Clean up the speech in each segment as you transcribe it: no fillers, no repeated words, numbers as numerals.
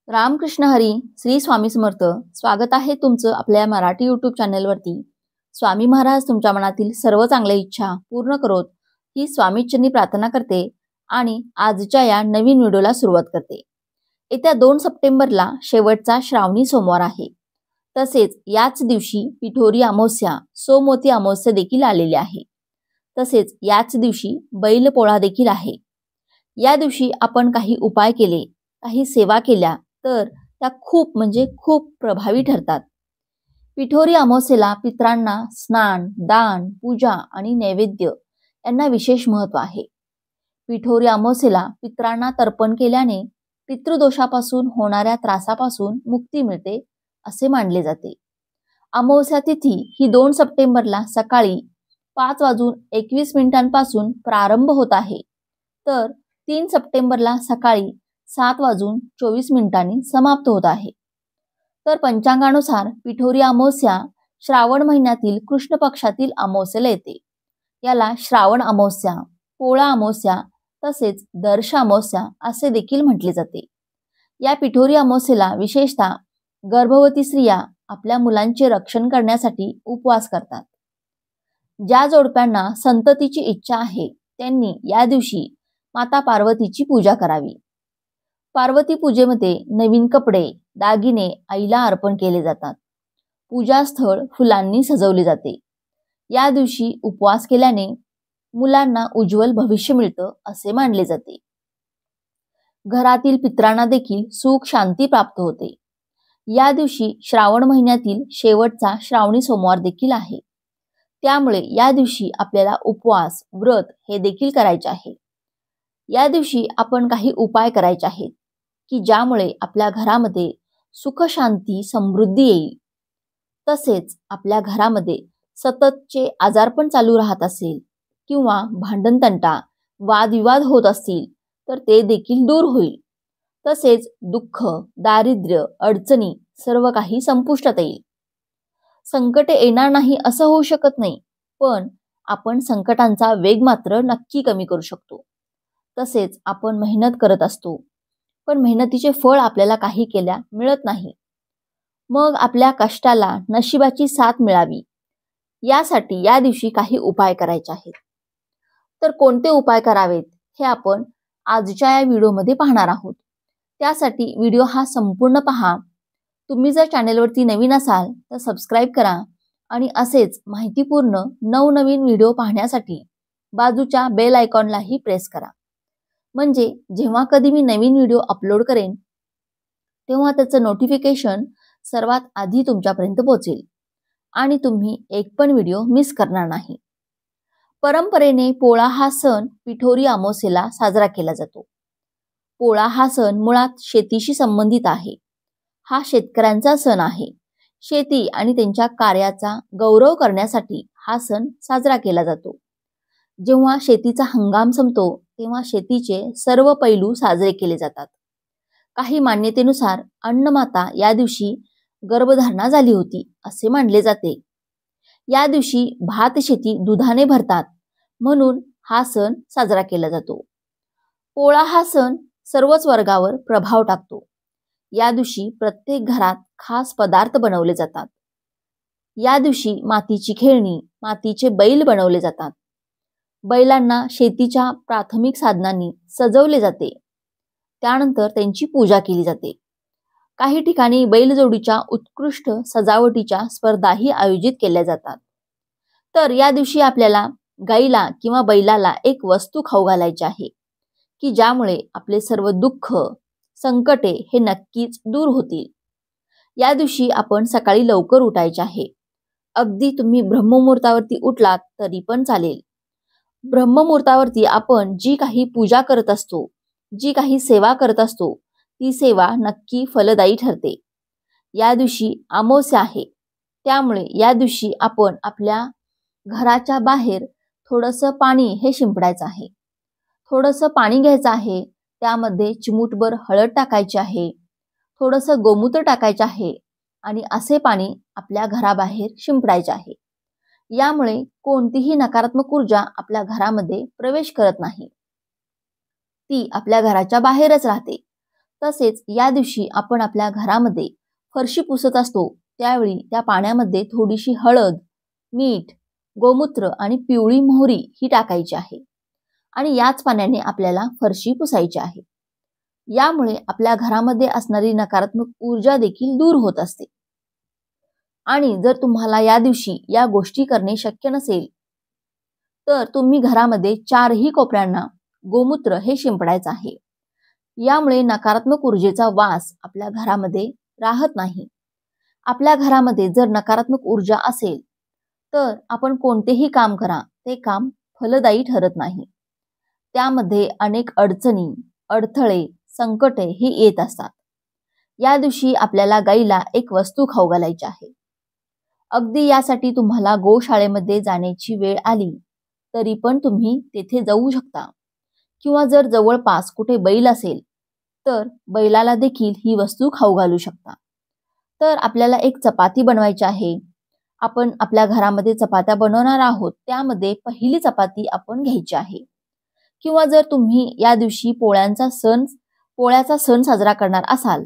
रामकृष्ण हरी. श्री स्वामी समर्थ. स्वागत आहे तुमचं आपल्या मराठी यूट्यूब चॅनलवरती. स्वामी महाराज तुमच्या मनातील सर्व चांगल्या इच्छा पूर्ण करोत ही स्वामीचरणी प्रार्थना करते आणि आजच्या या नवीन व्हिडिओला सुरुवात करते. येत्या 2 सप्टेंबरला शेवटचा श्रावणी सोमवार आहे. तसेच याच दिवशी पिठोरी अमावस्या, सोमवती अमावस्या देखील आलेली आहे. तसेच याच दिवशी बैलपोळा देखील आहे. या दिवशी आपण काही उपाय केले, काही सेवा केल्या तर त्या खूप प्रभावी ठरतात. पिठोरी अमावस्येला पितरांना स्नान, दान, पूजा आणि नैवेद्य यांना विशेष महत्त्व आहे. पिठोरी अमावस्येला पितरांना तर्पण केल्याने पितृदोषापासून होणाऱ्या त्रासापासून मुक्ती मिळते असे मानले जाते. अमावस्या तिथी ही 2 सप्टेंबरला सकाळी 5:21 पासून प्रारंभ होत आहे, तर 3 सप्टेंबरला सकाळी 7:24 समाप्त होत आहे. तर पंचांगानुसार पिठोरी अमावस्या श्रावण महिन्यातील कृष्ण पक्षातील अमावस्येला येते. याला श्रावण अमावस्या, पोळा अमावस्या तसेच दर्श अमावस्या असे देखील म्हटले जाते. या पिठोरी अमावस्येला विशेषतः गर्भवती स्त्रिया आपल्या मुलांचे रक्षण करण्यासाठी उपवास करतात. ज्या जोडप्यांना संततीची इच्छा आहे त्यांनी या दिवशी माता पार्वतीची पूजा करावी. पार्वती पूजेमध्ये नवीन कपडे, दागिने आईला अर्पण केले जातात. पूजास्थळ फुलांनी सजवले जाते. या दिवशी उपवास केल्याने मुलांना उज्ज्वल भविष्य मिळतं असे मानले जाते. घरातील पितरांना देखील सुख शांती प्राप्त होते. या दिवशी श्रावण महिन्यातील शेवटचा श्रावणी सोमवार देखील आहे. त्यामुळे या दिवशी आपल्याला उपवास, व्रत हे देखील करायचे आहे. या दिवशी आपण काही उपाय करायचे आहेत की ज्यामुळे आपल्या घरामध्ये सुख शांती समृद्धी येईल. तसेच आपल्या घरामध्ये सततचे आजारपण चालू राहत असेल किंवा भांडणतंटा, वादविवाद होत असतील तर ते देखील दूर होईल. तसेच दुःख, दारिद्र्य, अडचणी सर्व काही संपुष्टात येईल. संकटे येणार नाही असं होऊ शकत नाही, पण आपण संकटांचा वेग मात्र नक्की कमी करू शकतो. तसेच आपण मेहनत करत असतो, पण मेहनतीचे फळ आपल्याला काही केल्या मिळत नाही. मग आपल्या कष्टाला नशिबाची साथ मिळावी यासाठी या दिवशी काही उपाय करायचे आहेत. तर कोणते उपाय करावेत हे आपण आजच्या या व्हिडिओमध्ये पाहणार आहोत. त्यासाठी व्हिडिओ हा संपूर्ण पहा. तुम्ही जर चॅनलवरती नवीन असाल तर सबस्क्राईब करा आणि असेच माहितीपूर्ण नवनवीन व्हिडिओ पाहण्यासाठी बाजूच्या बेल आयकॉनलाही प्रेस करा. म्हणजे जेव्हा कधी मी नवीन व्हिडिओ अपलोड करेन तेव्हा त्याचं नोटिफिकेशन सर्वात आधी तुमच्यापर्यंत पोहोचेल आणि तुम्ही एक पण व्हिडिओ मिस करणार नाही. परंपरेने पोळा हा सण पिठोरी अमावस्येला साजरा केला जातो. पोळा हा सण मुळात शेतीशी संबंधित आहे. हा शेतकऱ्यांचा सण आहे. शेती आणि त्यांच्या कार्याचा गौरव करण्यासाठी हा सण साजरा केला जातो. जेव्हा शेतीचा हंगाम संपतो तेव्हा शेतीचे सर्व पैलू साजरे केले जातात. काही मान्यतेनुसार अन्नमाता या दिवशी गर्भधारणा झाली होती असे मानले जाते. या दिवशी भात शेती दुधाने भरतात म्हणून हा सण साजरा केला जातो. पोळा हा सण सर्वच वर्गावर प्रभाव टाकतो. या दिवशी प्रत्येक घरात खास पदार्थ बनवले जातात. या दिवशी मातीची खेळणी, मातीचे बैल बनवले जातात. बैलांना शेतीच्या प्राथमिक साधनांनी सजवले जाते. त्यानंतर त्यांची पूजा केली जाते. काही ठिकाणी बैलजोडीच्या उत्कृष्ट सजावटीच्या स्पर्धाही आयोजित केल्या जातात. तर या दिवशी आपल्याला गाईला किंवा बैलाला एक वस्तू खाऊ घालायची आहे की ज्यामुळे आपले सर्व दुःख, संकटे हे नक्कीच दूर होतील. या दिवशी आपण सकाळी लवकर उठायचे आहे. अगदी तुम्ही ब्रह्ममुहूर्तावरती उठलात तरी पण चालेल. ब्रह्ममुहूर्तावरती आपण जी काही पूजा करत असतो, जी काही सेवा करत असतो ती सेवा नक्की फलदायी ठरते. या दिवशी अमावस्या आहे. त्यामुळे या दिवशी आपण आपल्या घराच्या बाहेर थोडंसं पाणी हे शिंपडायचं आहे. थोडंसं पाणी घ्यायचं आहे. त्यामध्ये चिमूटभर हळद टाकायची आहे, थोडंसं गोमूत्र टाकायचं आहे आणि असे पाणी आपल्या घराबाहेर शिंपडायचे आहे. यामुळे कोणतीही नकारात्मक ऊर्जा आपल्या घरामध्ये प्रवेश करत नाही. ती आपल्या घराच्या बाहेरच राहते. तसेच या दिवशी आपण आपल्या घरामध्ये फरशी पुसत असतो त्यावेळी त्या पाण्यामध्ये थोडीशी हळद, मीठ, गोमूत्र आणि पिवळी मोहरी ही टाकायची आहे आणि याच पाण्याने आपल्याला फरशी पुसायची आहे. यामुळे आपल्या घरामध्ये असणारी नकारात्मक ऊर्जा देखील दूर होत असते. आणि जर तुम्हाला या दिवशी या गोष्टी करणे शक्य नसेल तर तुम्ही घरामध्ये चारही कोपऱ्यांना गोमूत्र हे शिंपडायचं आहे. यामुळे नकारात्मक ऊर्जेचा वास आपल्या घरामध्ये राहत नाही. आपल्या घरामध्ये जर नकारात्मक ऊर्जा असेल तर आपण कोणतेही काम करा ते काम फलदायी ठरत नाही. त्यामध्ये अनेक अडचणी, अडथळे, संकटे ही येत असतात. या दिवशी आपल्याला गाईला एक वस्तू खाऊ घालायची आहे. अगदी यासाठी तुम्हाला गोशाळेमध्ये जाण्याची वेळ आली तरी पण तुम्ही तेथे जाऊ शकता किंवा जर जवळपास कुठे बैल असेल तर बैलाला देखील ही वस्तू खाऊ घालू शकता. तर आपल्याला एक चपाती बनवायची आहे. आपण आपल्या घरामध्ये चपात्या बनवणार आहोत त्यामध्ये पहिली चपाती आपण घ्यायची आहे. किंवा जर तुम्ही या दिवशी पोळ्याचा सण साजरा करणार असाल,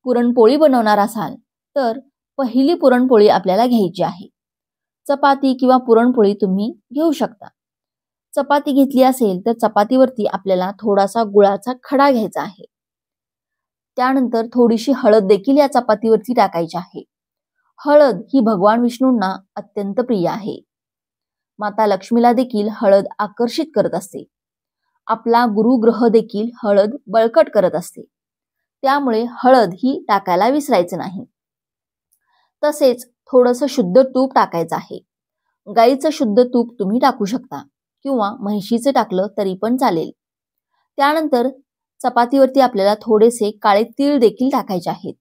पुरणपोळी बनवणार असाल तर पहिली पुरणपोळी आपल्याला घ्यायची आहे. चपाती किंवा पुरणपोळी तुम्ही घेऊ शकता. चपाती घेतली असेल तर चपातीवरती आपल्याला थोडासा गुळाचा खडा घ्यायचा आहे. त्यानंतर थोडीशी हळद देखील या चपातीवरती टाकायची आहे. हळद ही भगवान विष्णूंना अत्यंत प्रिय आहे. माता लक्ष्मीला देखील हळद आकर्षित करत असते. आपला गुरुग्रह देखील हळद बळकट करत असते. त्यामुळे हळद ही टाकायला विसरायचं नाही. तसेच थोडंसं शुद्ध तूप टाकायचं आहे. गाईचं शुद्ध तूप तुम्ही टाकू शकता किंवा म्हैशीचं टाकलं तरी पण चालेल. त्यानंतर चपातीवरती आपल्याला थोडेसे काळे तीळ देखील टाकायचे आहेत.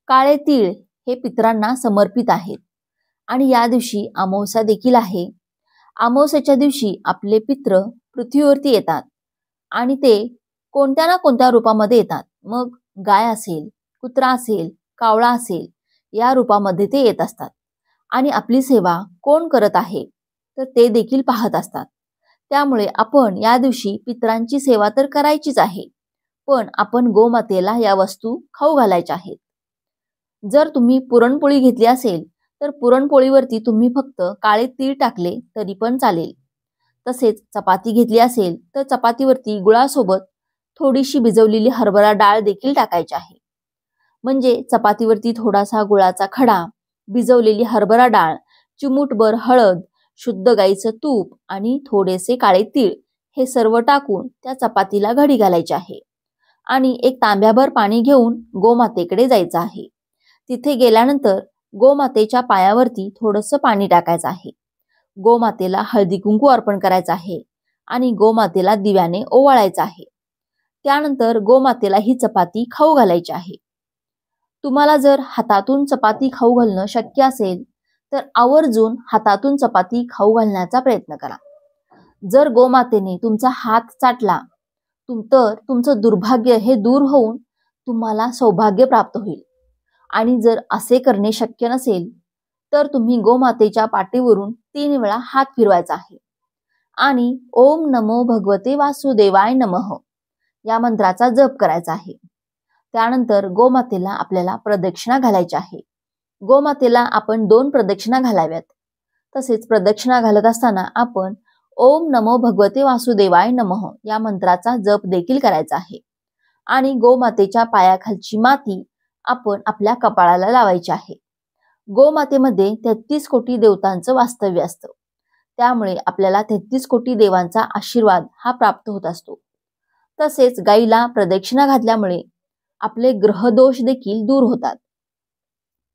काळे तीळ हे पितरांना समर्पित आहेत आणि या दिवशी अमावस्या देखील आहे. अमावस्येच्या दिवशी आपले पित्र पृथ्वीवरती येतात आणि ते कोणत्या ना कोणत्या रूपामध्ये येतात. मग गाय असेल, कुत्रा असेल, कावळा असेल या रूपामध्ये ते येत असतात आणि आपली सेवा कोण करत आहे तर ते देखील पाहत असतात. त्यामुळे आपण या दिवशी पितरांची सेवा तर करायचीच आहे, पण आपण गोमातेला या वस्तू खाऊ घालायच्या आहेत. जर तुम्ही पुरणपोळी घेतली असेल तर पुरणपोळीवरती तुम्ही फक्त काळे तीळ टाकले तरी पण चालेल. तसेच चपाती घेतली असेल तर चपातीवरती गुळासोबत थोडीशी भिजवलेली हरभरा डाळ देखील टाकायची आहे. म्हणजे चपातीवरती थोडासा गुळाचा खडा, भिजवलेली हरभरा डाळ, चिमूटभर हळद, शुद्ध गाईचं तूप आणि थोडेसे काळे तीळ हे सर्व टाकून त्या चपातीला घडी घालायची आहे आणि एक तांब्याभर पाणी घेऊन गोमातेकडे जायचं आहे. तिथे गेल्यानंतर गोमातेच्या पायावरती थोडंसं पाणी टाकायचं आहे. गोमातेला हळदी कुंकू अर्पण करायचं आहे आणि गोमातेला दिव्याने ओवाळायचं आहे. त्यानंतर गोमातेला ही चपाती खाऊ घालायची आहे. तुम्हाला जर हातातून चपाती खाऊ घालणं शक्य असेल तर आवर्जून हातातून चपाती खाऊ घालण्याचा प्रयत्न करा. जर गोमातेने तुमचा हात चाटला तर तुमचं दुर्भाग्य हे दूर होऊन तुम्हाला सौभाग्य प्राप्त होईल. आणि जर असे करणे शक्य नसेल तर तुम्ही गोमातेच्या पाठीवरून 3 वेळा हात फिरवायचा आहे आणि ओम नमो भगवते वासुदेवाय नमः या मंत्राचा जप करायचा आहे. त्यानंतर गोमातेला आपल्याला प्रदक्षिणा घालायची आहे. गोमातेला आपण 2 प्रदक्षिणा घालाव्यात. तसेच प्रदक्षिणा घालत असताना आपण ओम नमो भगवते वासुदेवाय नमः या मंत्राचा जप देखील करायचा आहे आणि गोमातेच्या पायाखालची माती आपण आपल्या कपाळाला लावायची आहे. गोमातेमध्ये 33 कोटी देवतांचं वास्तव्य असतं. त्यामुळे आपल्याला 33 कोटी देवांचा आशीर्वाद हा प्राप्त होत असतो. तसेच गाईला प्रदक्षिणा घातल्यामुळे आपले ग्रहदोष देखील दूर होतात.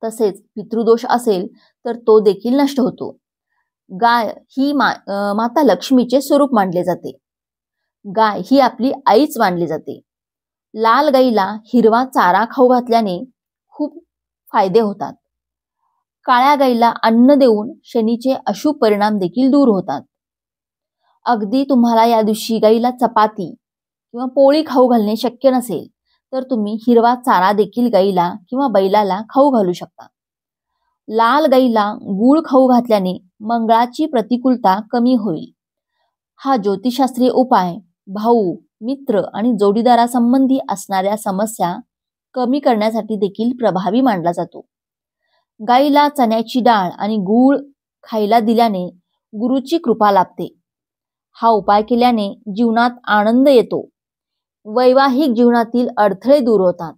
तसेच पितृदोष असेल तर तो देखील नष्ट होतो. गाय ही माता लक्ष्मीचे स्वरूप मानले जाते. गाय ही आपली आईच मानली जाते. लाल गाईला हिरवा चारा खाऊ घातल्याने खूप फायदे होतात. काळ्या गाईला अन्न देऊन शनीचे अशुभ परिणाम देखील दूर होतात. अगदी तुम्हाला या दिवशी गाईला चपाती किंवा पोळी खाऊ घालणे शक्य नसेल तर तुम्ही हिरवा चारा देखील गाईला किंवा बैलाला खाऊ घालू शकता. लाल गाईला गूळ खाऊ घातल्याने मंगळाची प्रतिकूलता कमी होईल. हा ज्योतिषशास्त्रीय उपाय भाऊ, मित्र आणि जोडीदारासंबंधी असणाऱ्या समस्या कमी करण्यासाठी देखील प्रभावी मानला जातो. गाईला चण्याची डाळ आणि गूळ खायला दिल्याने गुरुची कृपा लाभते. हा उपाय केल्याने जीवनात आनंद येतो. वैवाहिक जीवनातील अडथळे दूर होतात.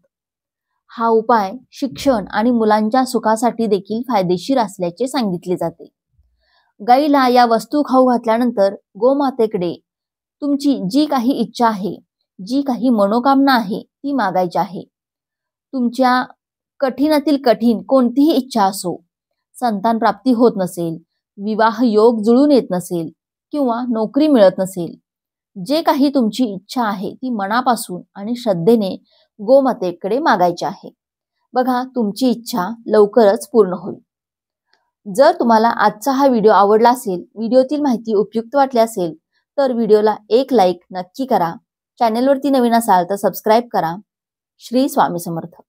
हा उपाय शिक्षण आणि मुलांच्या सुखासाठी देखील फायदेशीर असल्याचे सांगितले जाते. गाईला या वस्तू खाऊ घातल्यानंतर गोमातेकडे तुमची जी काही इच्छा आहे, जी काही मनोकामना आहे ती मागायची आहे. तुमच्या कठीणातील कठीण कोणतीही इच्छा असो, संतान प्राप्ती होत नसेल, विवाह योग जुळून येत नसेल किंवा नोकरी मिळत नसेल, जे काही तुमची इच्छा आहे ती मनापासून आणि श्रद्धेने गोमातेकडे मागायची आहे. बघा, तुमची इच्छा लवकरच पूर्ण होईल. जर तुम्हाला आजचा हा व्हिडिओ आवडला असेल, व्हिडिओतील माहिती उपयुक्त वाटली असेल तर व्हिडिओला एक लाईक नक्की करा. चॅनलवरती नवीन असाल तर सबस्क्राईब करा. श्री स्वामी समर्थ.